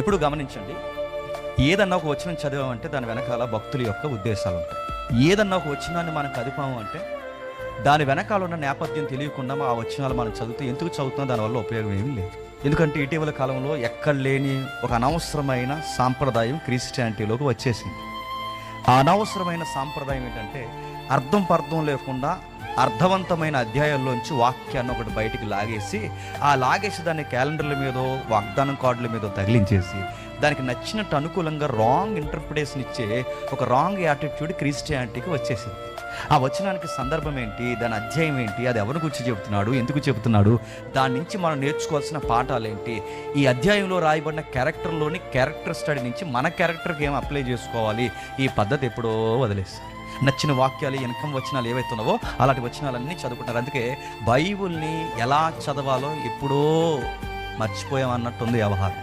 ఎప్పుడు గమనించండి, ఏదన్నా ఒక వచనం చదివామంటే దాని వెనకాల భక్తుల యొక్క ఉద్దేశాలు ఉంటాయి. ఏదన్నా ఒక వచనాన్ని మనం కదిపాము అంటే దాని వెనకాల ఉన్న నేపథ్యం తెలియకుండా ఆ వచనాలు మనం చదివితే ఎందుకు చదువుతున్నా దానివల్ల ఉపయోగం ఏమీ లేదు. ఎందుకంటే ఇటీవల కాలంలో ఎక్కడ లేని ఒక అనవసరమైన సాంప్రదాయం క్రిస్టియానిటీలోకి వచ్చేసింది. ఆ అనవసరమైన సాంప్రదాయం ఏంటంటే అర్థం పర్థం లేకుండా అర్థవంతమైన అధ్యాయాల్లోంచి వాక్యాన్ని ఒకటి బయటికి లాగేసి దాన్ని క్యాలెండర్ల మీదో వాగ్దానం కార్డుల మీదో తగిలించేసి దానికి నచ్చినట్టు అనుకూలంగా రాంగ్ ఇంటర్ప్రిటేషన్ ఇచ్చే ఒక రాంగ్ యాటిట్యూడ్ క్రిస్టియానిటీకి వచ్చేసింది. ఆ వచనానికి సందర్భం ఏంటి, దాని అధ్యాయం ఏంటి, అది ఎవరి గురించి చెబుతున్నాడు, ఎందుకు చెబుతున్నాడు, దాని నుంచి మనం నేర్చుకోవాల్సిన పాఠాలు ఏంటి, ఈ అధ్యాయంలో రాయబడిన క్యారెక్టర్లోని క్యారెక్టర్ స్టడీ నుంచి మన క్యారెక్టర్కి ఏం అప్లై చేసుకోవాలి, ఈ పద్ధతి ఎప్పుడో వదిలేస్తారు. నచ్చిన వాక్యాలు ఇన్కమ్ వచనాలు ఏవైతే ఉన్నావో అలాంటి వచనాలన్నీ చదువుకుంటారు. అందుకే బైబుల్ని ఎలా చదవాలో ఎప్పుడో మర్చిపోయామన్నట్టుంది వ్యవహారం.